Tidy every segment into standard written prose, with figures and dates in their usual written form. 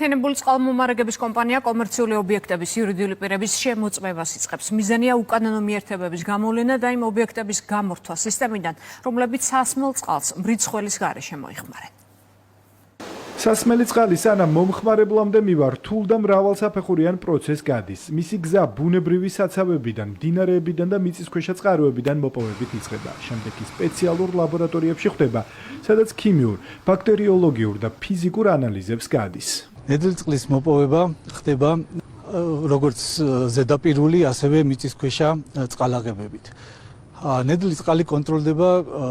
Თენებული წყალმომარაგების კომპანია კომერციული ობიექტების იურიდიული პირების შემოწმებას იწყებს. მიზანია უკანონო მიერთებების გამოვლენა და იმ ობიექტების გამორთვა სისტემიდან, რომლებიც სასმელ წყალს მრიცხველის გარეშე მოიხმარენ. სასმელი წყალი სანამ მომხმარებლამდე მივა რთულ და მრავალსაფეხურიან პროცესს გადის. მისი გზა ბუნებრივი საცავებიდან, მდინარეებიდან და მიწისქვეშა წყაროებიდან მოპოვებით იწყება. შემდეგ კი სპეციალურ ლაბორატორიებში ხდება, სადაც ქიმიურ, ბაქტერიოლოგიურ და ფიზიკურ ანალიზებს გადის. ნედლი წყლის მოპოვება ხდება როგორც ზედაპირული, ასევე მიწისქვეშა წყალაღებებით. ნედლი წყალი კონტროლდება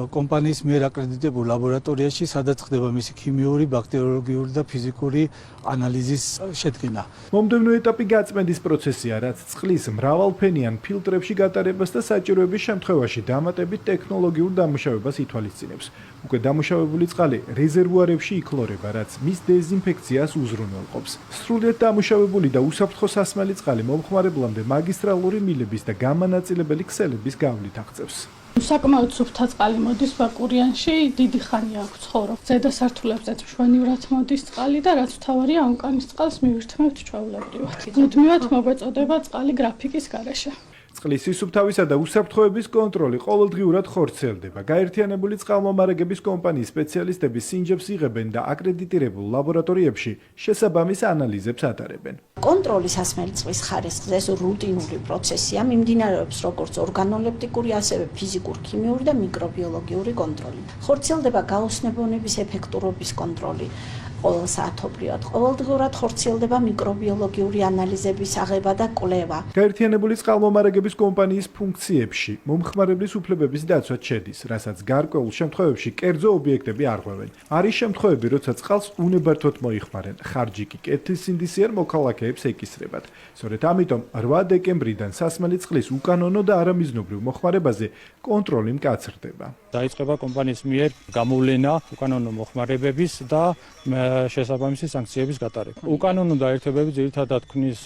კომპანიის მიერ აკრედიტებულ ლაბორატორიაში, სადაც ხდება მისი ქიმიური, ბაქტერიოლოგიური და ფიზიკური ანალიზის შედგენა. მომდევნო ეტაპი გაწმენდის პროცესია, რაც წყლის მრავალფენიან ფილტრებში გატარებას და საჭიროების შემთხვევაში დამატებით ტექნოლოგიურ დამუშავებას ითვალისწინებს. უკვე დამუშავებული წყალი რეზერვუარებში იკლორება, რაც მის დეზინფექციას უზრუნველყოფს. სრულიად დამუშავებული და უსაფრთხო სასმელი წყალი მომხმარებლამდე მაგისტრალური მილების და გამანაწილებელი ქსელების გავლით აღწევს. საკმაოდ სუფთა წყალი მოდის ბაკურიანში, დიდი ხანია აქვს ცხოვრობ. ზედა სართულებზეც მშვენივრად მოდის წყალი და რაც მთავარია, ამკანის წყალს მივირთმევთ ჩვეულებრივად. მუდმივად მოგვეწოდება წყალი გრაფიკის გარეშე. წყლის სისუფთავისა და უსაფრთხოების კონტროლი ყოველდღიურად ხორციელდება. გაერთიანებული წყალმომარაგების კომპანიის სპეციალისტები სინჯებს იღებენ და აკრედიტირებულ ლაბორატორიებში შესაბამის ანალიზებს ატარებენ. კონტროლი სასმელი წყლის ხარისხზე რუტინული პროცესია, მიმდინარეობს როგორც ორგანოლეპტიკური, ასევე ფიზიკურ-ქიმიური და მიკრობიოლოგიური კონტროლი. ხორციელდება გაუცნებოვნების ეფექტურობის კონტროლი. ყოველსაათობრივად, ყოველდღიურად ხორციელდება მიკრობიოლოგიური ანალიზების აღება და კვლევა. გაერთიანებული წყალმომარაგების კომპანიის ფუნქციებში მომხმარებლის უფლებების დაცვაც შედის, რასაც გარკვეულ შემთხვევებში კერძო ობიექტები არღვევენ. არის შემთხვევები, როცა წყალს უნებართვოდ მოიხმარენ, ხარჯი კი კეთილსინდისიერ მოქალაქეებს ეკისრებათ. სწორედ ამიტომ 8 დეკემბრიდან სასმელი წყლის უკანონო და არამიზნობრივ მოხმარებაზე კონტროლი მკაცრდება. დაიწყება კომპანიის მიერ გამოვლენა უკანონო მოხმარებების და შესაბამისი სანქციების გატარება. უკანონო დაერთებები ძირითადად ქმნის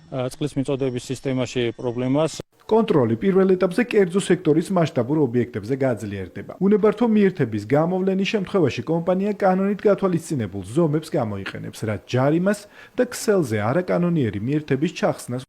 წყლის მიწოდების სისტემაში პრობლემას. კონტროლი პირველ ეტაპზე კერძო სექტორის მასშტაბურ ობიექტებზე გაძლიერდება. უნებართვო მიერთების გამოვლენის შემთხვევაში კომპანია კანონით გათვალისწინებულ ზომებს გამოიყენებს, რაც ჯარიმას და ქსელზე არაკანონიერი მიერთების ჩახსნას